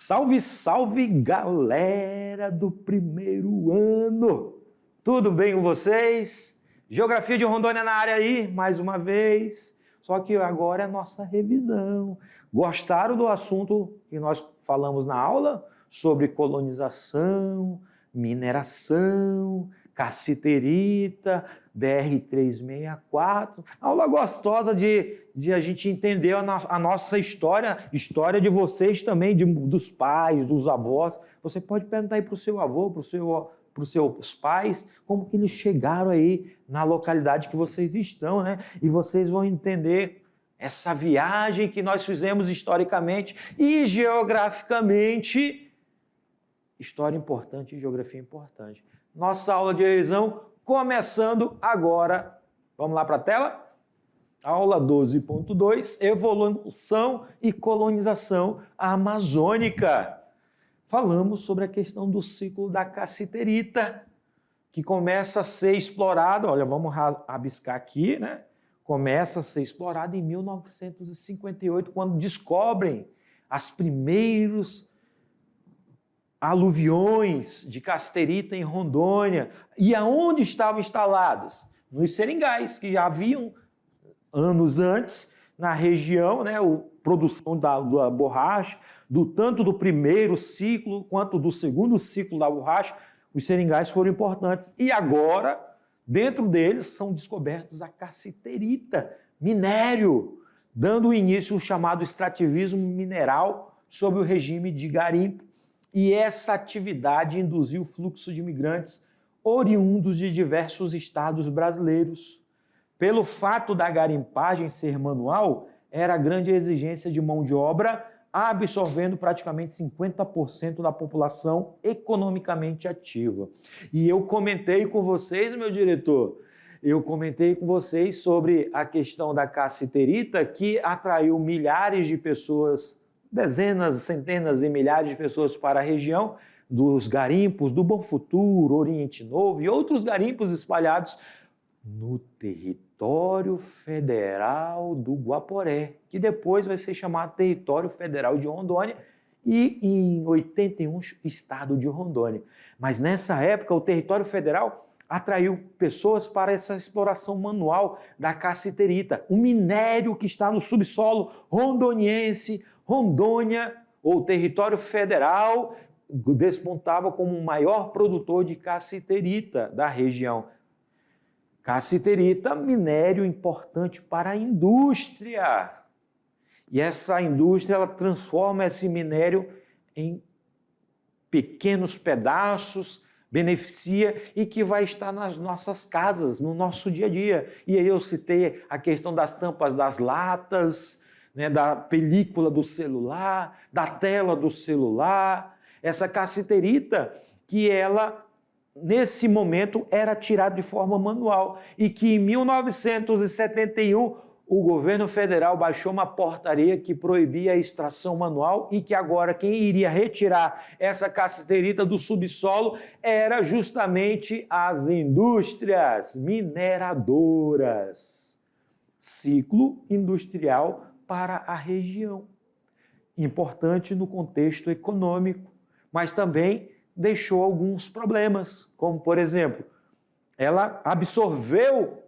Salve, salve, galera do primeiro ano! Tudo bem com vocês? Geografia de Rondônia na área aí, mais uma vez. Só que agora é a nossa revisão. Gostaram do assunto que nós falamos na aula? Sobre colonização, mineração, cassiterita, BR-364. Aula gostosa de a gente entender a nossa história, história de vocês também, dos pais, dos avós. Você pode perguntar aí para o seu avô, para os seus pais, como que eles chegaram aí na localidade que vocês estão, né? E vocês vão entender essa viagem que nós fizemos historicamente e geograficamente. História importante e geografia importante. Nossa aula de revisão começando agora. Vamos lá para a tela? Aula 12.2, evolução e colonização amazônica. Falamos sobre a questão do ciclo da cassiterita, que começa a ser explorado, olha, vamos rabiscar aqui, né? Começa a ser explorado em 1958, quando descobrem as primeiros aluviões de cassiterita em Rondônia. E aonde estavam instaladas? Nos seringais, que já haviam anos antes na região, né, a produção da borracha, tanto do primeiro ciclo quanto do segundo ciclo da borracha, os seringais foram importantes. E agora, dentro deles, são descobertos a cassiterita, minério, dando início ao chamado extrativismo mineral sob o regime de garimpo. E essa atividade induziu o fluxo de imigrantes oriundos de diversos estados brasileiros. Pelo fato da garimpagem ser manual, era grande a exigência de mão de obra, absorvendo praticamente 50% da população economicamente ativa. E eu comentei com vocês, meu diretor, sobre a questão da cassiterita, que atraiu milhares de pessoas, dezenas, centenas e milhares de pessoas para a região, dos garimpos do Bom Futuro, Oriente Novo e outros garimpos espalhados no território federal do Guaporé, que depois vai ser chamado Território Federal de Rondônia e em 81 estado de Rondônia. Mas nessa época o território federal atraiu pessoas para essa exploração manual da cassiterita, um minério que está no subsolo rondoniense. Rondônia, ou território federal, despontava como o maior produtor de cassiterita da região. Cassiterita, minério importante para a indústria. E essa indústria ela transforma esse minério em pequenos pedaços, beneficia e que vai estar nas nossas casas, no nosso dia a dia. E aí eu citei a questão das tampas das latas, né, da película do celular, da tela do celular. Essa cassiterita que ela, nesse momento, era tirada de forma manual e que em 1971 o governo federal baixou uma portaria que proibia a extração manual e que agora quem iria retirar essa cassiterita do subsolo era justamente as indústrias mineradoras. Ciclo industrial para a região. Importante no contexto econômico, mas também deixou alguns problemas, como, por exemplo, ela absorveu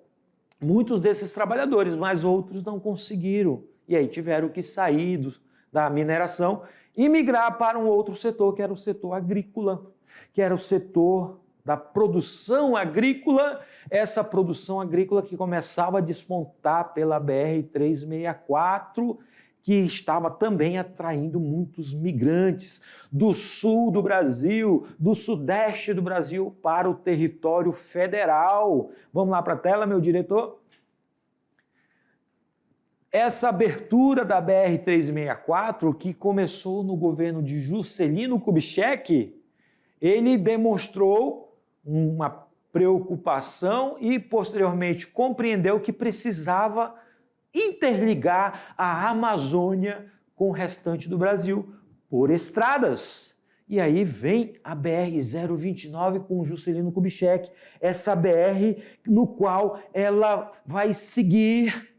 muitos desses trabalhadores, mas outros não conseguiram. E aí tiveram que sair da mineração e migrar para um outro setor, que era o setor agrícola, que era o setor da produção agrícola, essa produção agrícola que começava a despontar pela BR-364, que estava também atraindo muitos migrantes do sul do Brasil, do sudeste do Brasil, para o território federal. Vamos lá para a tela, meu diretor? Essa abertura da BR-364, que começou no governo de Juscelino Kubitschek, ele demonstrou uma preocupação e, posteriormente, compreendeu que precisava interligar a Amazônia com o restante do Brasil por estradas. E aí vem a BR-029 com Juscelino Kubitschek, essa BR no qual ela vai seguir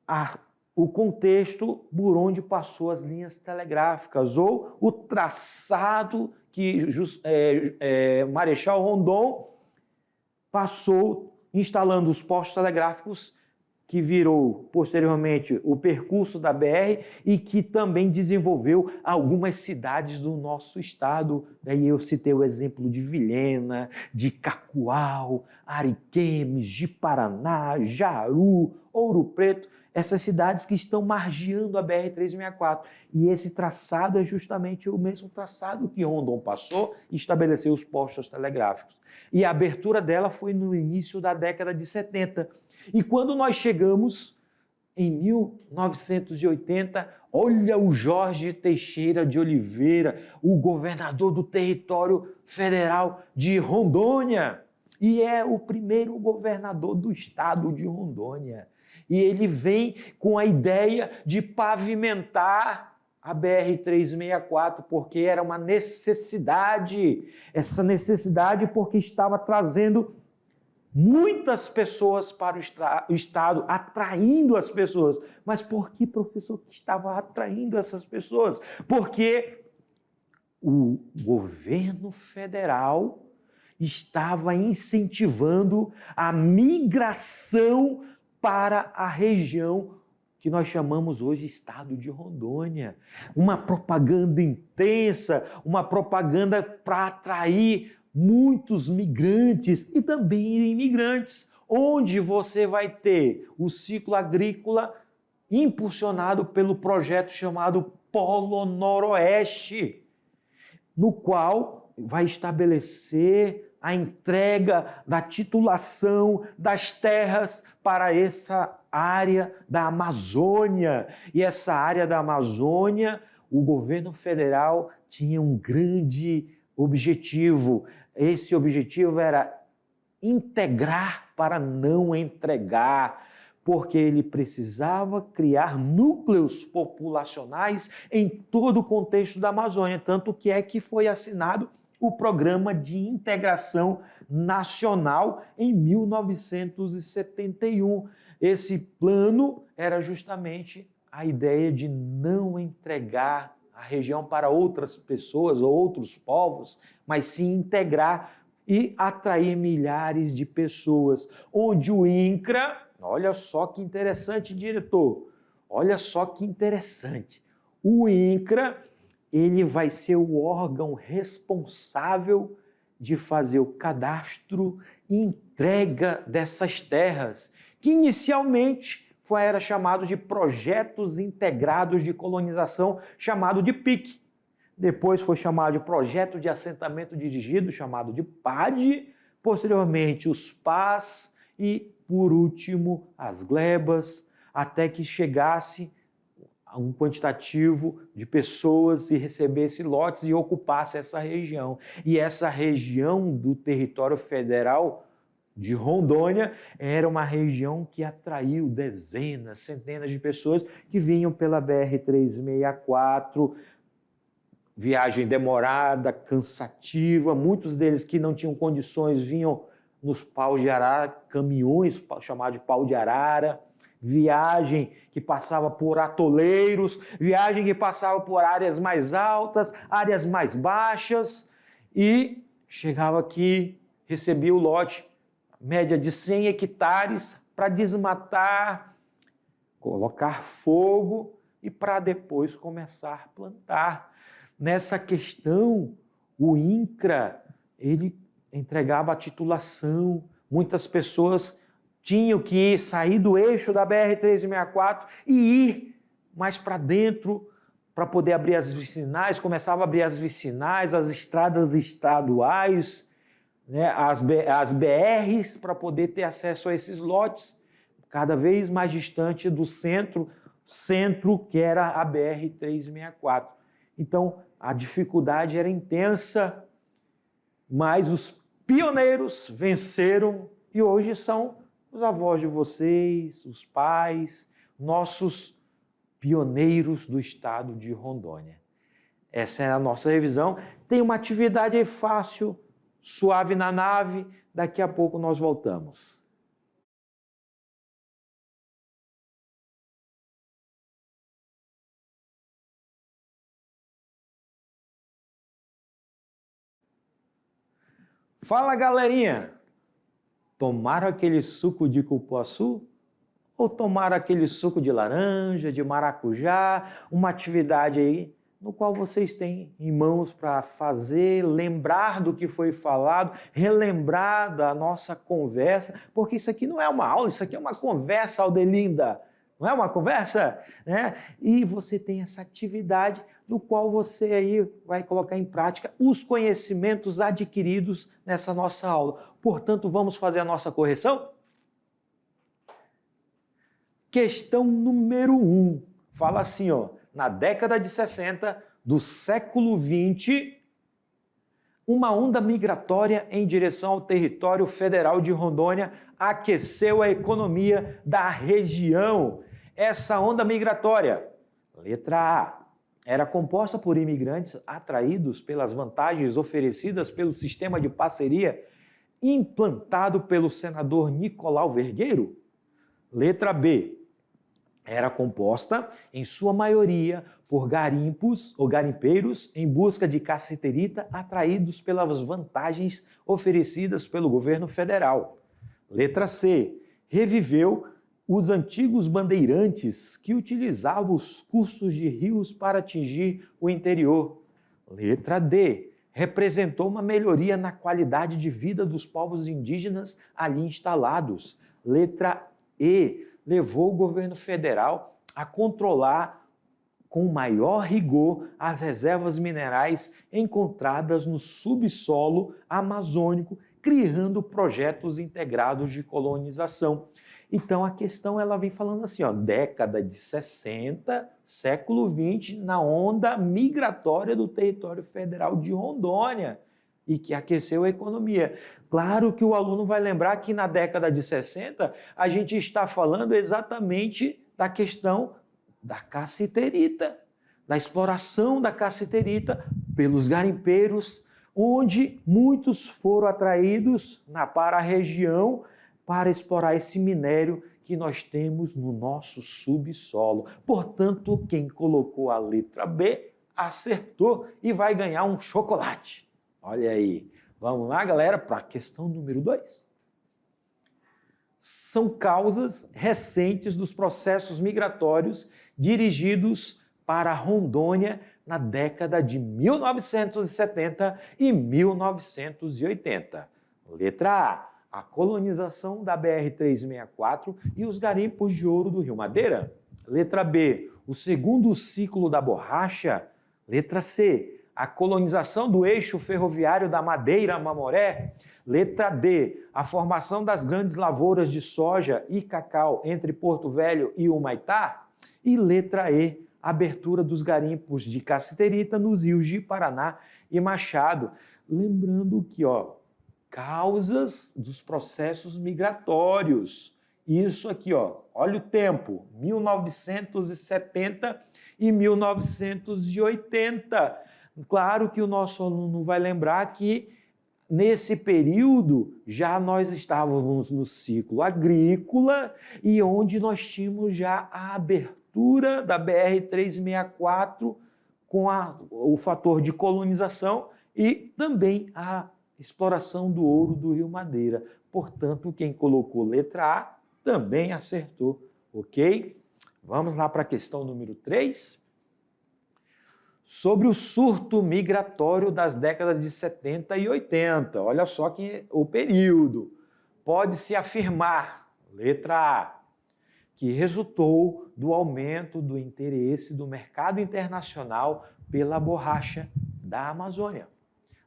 a o contexto por onde passou as linhas telegráficas, ou o traçado que Marechal Rondon passou instalando os postos telegráficos, que virou posteriormente o percurso da BR e que também desenvolveu algumas cidades do nosso estado. Aí eu citei o exemplo de Vilhena, de Cacoal, Ariquemes, de Paraná, Jaru, Ouro Preto, essas cidades que estão margeando a BR-364. E esse traçado é justamente o mesmo traçado que Rondon passou e estabeleceu os postos telegráficos. E a abertura dela foi no início da década de 70. E quando nós chegamos em 1980, olha o Jorge Teixeira de Oliveira, o governador do território federal de Rondônia, e é o primeiro governador do estado de Rondônia. E ele vem com a ideia de pavimentar a BR-364, porque era uma necessidade. Essa necessidade porque estava trazendo muitas pessoas para o estado, atraindo as pessoas. Mas por que, professor, que estava atraindo essas pessoas? Porque o governo federal estava incentivando a migração para a região que nós chamamos hoje estado de Rondônia. Uma propaganda intensa, uma propaganda para atrair muitos migrantes e também imigrantes, onde você vai ter o ciclo agrícola impulsionado pelo projeto chamado Polo Noroeste, no qual vai estabelecer a entrega da titulação das terras para essa área da Amazônia. E essa área da Amazônia, o governo federal tinha um grande objetivo. Esse objetivo era integrar para não entregar, porque ele precisava criar núcleos populacionais em todo o contexto da Amazônia, tanto que é que foi assinado o Programa de Integração Nacional em 1971. Esse plano era justamente a ideia de não entregar a região para outras pessoas ou outros povos, mas sim integrar e atrair milhares de pessoas, onde o INCRA, olha só que interessante, diretor, olha só que interessante, o INCRA, ele vai ser o órgão responsável de fazer o cadastro e entrega dessas terras, que inicialmente era chamado de Projetos Integrados de Colonização, chamado de PIC. Depois foi chamado de Projeto de Assentamento Dirigido, chamado de PAD, posteriormente os PAS e, por último, as glebas, até que chegasse a um quantitativo de pessoas e recebesse lotes e ocupasse essa região. E essa região do território federal de Rondônia era uma região que atraiu dezenas, centenas de pessoas que vinham pela BR-364, viagem demorada, cansativa, muitos deles que não tinham condições vinham nos paus de arara, caminhões chamados de pau de arara, viagem que passava por atoleiros, viagem que passava por áreas mais altas, áreas mais baixas, e chegava aqui, recebia o lote, média de 100 hectares, para desmatar, colocar fogo e para depois começar a plantar. Nessa questão, o INCRA, ele entregava a titulação, muitas pessoas tinham que sair do eixo da BR-364 e ir mais para dentro para poder abrir as vicinais, começava a abrir as vicinais, as estradas estaduais, né, as BRs, para poder ter acesso a esses lotes, cada vez mais distante do centro que era a BR-364. Então, a dificuldade era intensa, mas os pioneiros venceram e hoje são os avós de vocês, os pais, nossos pioneiros do estado de Rondônia. Essa é a nossa revisão. Tem uma atividade fácil, suave na nave, daqui a pouco nós voltamos. Fala, galerinha! Tomaram aquele suco de cupuaçu? Ou tomaram aquele suco de laranja, de maracujá? Uma atividade aí no qual vocês têm em mãos para fazer, lembrar do que foi falado, relembrar da nossa conversa, porque isso aqui não é uma aula, isso aqui é uma conversa, Aldelinda. Não é uma conversa? Né? E você tem essa atividade no qual você aí vai colocar em prática os conhecimentos adquiridos nessa nossa aula. Portanto, vamos fazer a nossa correção? Questão número 1. Fala assim, ó, na década de 60 do século 20, uma onda migratória em direção ao território federal de Rondônia aqueceu a economia da região. Essa onda migratória, letra A, era composta por imigrantes atraídos pelas vantagens oferecidas pelo sistema de parceria implantado pelo senador Nicolau Vergueiro. Letra B, era composta, em sua maioria, por garimpos ou garimpeiros em busca de cassiterita atraídos pelas vantagens oferecidas pelo governo federal. Letra C, reviveu os antigos bandeirantes que utilizavam os cursos de rios para atingir o interior. Letra D, representou uma melhoria na qualidade de vida dos povos indígenas ali instalados. Letra E, levou o governo federal a controlar com maior rigor as reservas minerais encontradas no subsolo amazônico, criando projetos integrados de colonização. Então a questão ela vem falando assim, ó, década de 60, século 20, na onda migratória do território federal de Rondônia e que aqueceu a economia. Claro que o aluno vai lembrar que na década de 60 a gente está falando exatamente da questão da cassiterita, da exploração da cassiterita pelos garimpeiros, onde muitos foram atraídos para a região para explorar esse minério que nós temos no nosso subsolo. Portanto, quem colocou a letra B acertou e vai ganhar um chocolate. Olha aí. Vamos lá, galera, para a questão número 2. São causas recentes dos processos migratórios dirigidos para Rondônia na década de 1970 e 1980. Letra A, a colonização da BR-364 e os garimpos de ouro do Rio Madeira. Letra B, o segundo ciclo da borracha. Letra C, a colonização do eixo ferroviário da Madeira a Mamoré. Letra D, a formação das grandes lavouras de soja e cacau entre Porto Velho e Humaitá. E letra E, a abertura dos garimpos de cassiterita nos rios de Paraná e Machado. Lembrando que, ó, causas dos processos migratórios. Isso aqui, ó, olha o tempo, 1970 e 1980. Claro que o nosso aluno vai lembrar que nesse período já nós estávamos no ciclo agrícola e onde nós tínhamos já a abertura da BR-364 com o fator de colonização e também a exploração do ouro do Rio Madeira. Portanto, quem colocou letra A também acertou, ok? Vamos lá para a questão número 3. Sobre o surto migratório das décadas de 70 e 80. Olha só que o período. Pode-se afirmar, letra A, que resultou do aumento do interesse do mercado internacional pela borracha da Amazônia.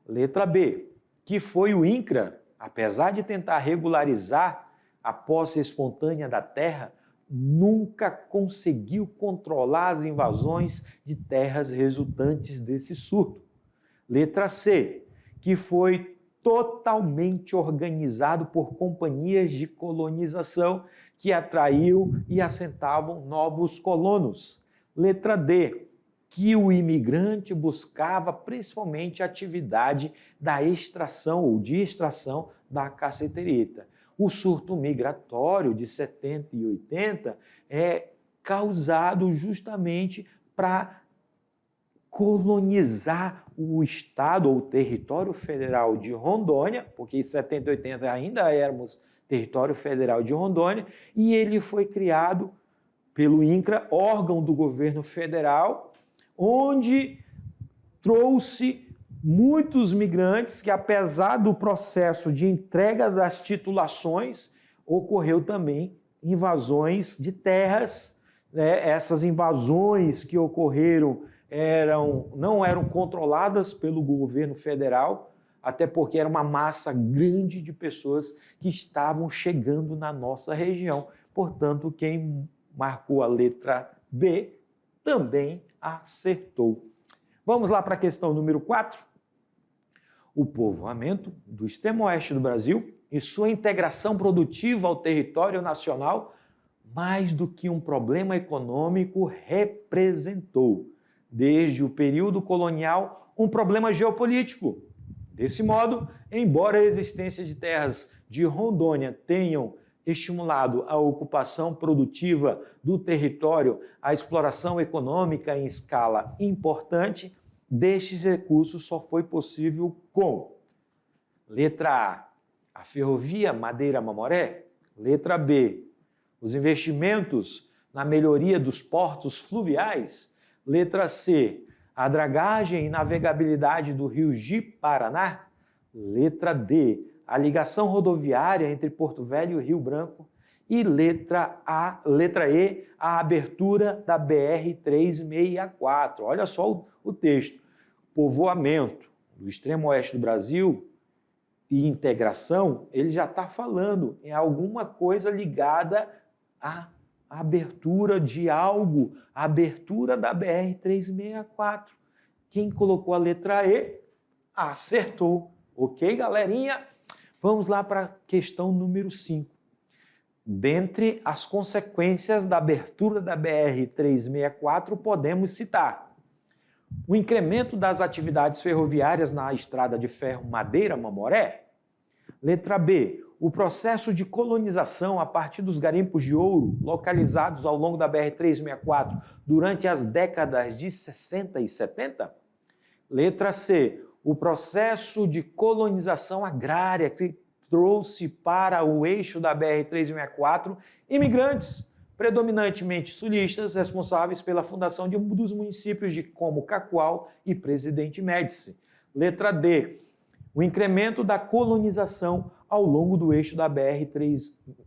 Letra B, que foi o INCRA, apesar de tentar regularizar a posse espontânea da terra, nunca conseguiu controlar as invasões de terras resultantes desse surto. Letra C, que foi totalmente organizado por companhias de colonização que atraiu e assentavam novos colonos. Letra D, que o imigrante buscava principalmente a atividade da extração ou de extração da cassiterita. O surto migratório de 70 e 80 é causado justamente para colonizar o estado ou território federal de Rondônia, porque em 70 e 80 ainda éramos território federal de Rondônia, e ele foi criado pelo INCRA, órgão do governo federal, onde trouxe muitos migrantes que, apesar do processo de entrega das titulações, ocorreu também invasões de terras. Essas invasões que ocorreram não eram controladas pelo governo federal, até porque era uma massa grande de pessoas que estavam chegando na nossa região. Portanto, quem marcou a letra B também acertou. Vamos lá para a questão número 4. O povoamento do extremo oeste do Brasil e sua integração produtiva ao território nacional, mais do que um problema econômico, representou, desde o período colonial, um problema geopolítico. Desse modo, embora a existência de terras de Rondônia tenham estimulado a ocupação produtiva do território, a exploração econômica em escala importante, destes recursos só foi possível com: letra A ferrovia Madeira-Mamoré; letra B, os investimentos na melhoria dos portos fluviais; letra C, a dragagem e navegabilidade do rio Ji-Paraná; letra D, a ligação rodoviária entre Porto Velho e Rio Branco; e letra E, a abertura da BR-364. Olha só o texto. Povoamento do extremo oeste do Brasil e integração, ele já está falando em alguma coisa ligada à abertura de algo, a abertura da BR-364. Quem colocou a letra E acertou. Ok, galerinha? Vamos lá para a questão número 5. Dentre as consequências da abertura da BR-364, podemos citar o incremento das atividades ferroviárias na estrada de ferro Madeira-Mamoré. Letra B, o processo de colonização a partir dos garimpos de ouro localizados ao longo da BR-364 durante as décadas de 60 e 70. Letra C, o processo de colonização agrária que trouxe para o eixo da BR-364 imigrantes, predominantemente sulistas, responsáveis pela fundação dos municípios de como Cacoal e Presidente Médici. Letra D, o incremento da colonização ao longo do eixo da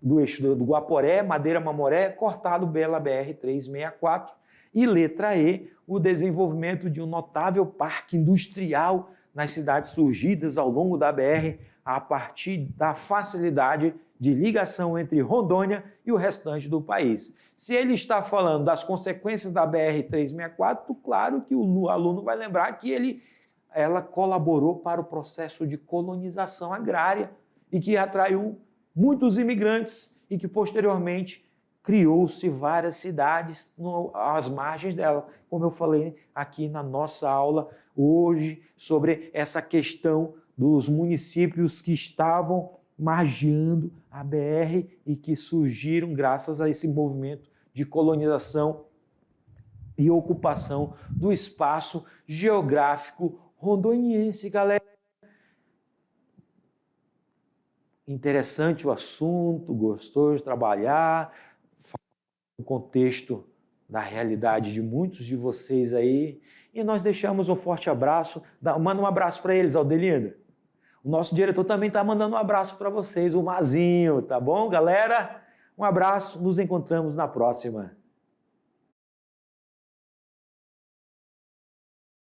do eixo do Guaporé, Madeira-Mamoré, cortado pela BR-364. E letra E, o desenvolvimento de um notável parque industrial nas cidades surgidas ao longo da BR, a partir da facilidade de ligação entre Rondônia e o restante do país. Se ele está falando das consequências da BR-364, claro que o aluno vai lembrar que ela colaborou para o processo de colonização agrária e que atraiu muitos imigrantes e que posteriormente criou-se várias cidades às margens dela, como eu falei aqui na nossa aula hoje sobre essa questão dos municípios que estavam margeando a BR e que surgiram graças a esse movimento de colonização e ocupação do espaço geográfico rondoniense, galera. Interessante o assunto, gostoso de trabalhar, no contexto da realidade de muitos de vocês aí. E nós deixamos um forte abraço. Manda um abraço para eles, Aldelinda. O nosso diretor também está mandando um abraço para vocês, o Mazinho, tá bom, galera? Um abraço, nos encontramos na próxima.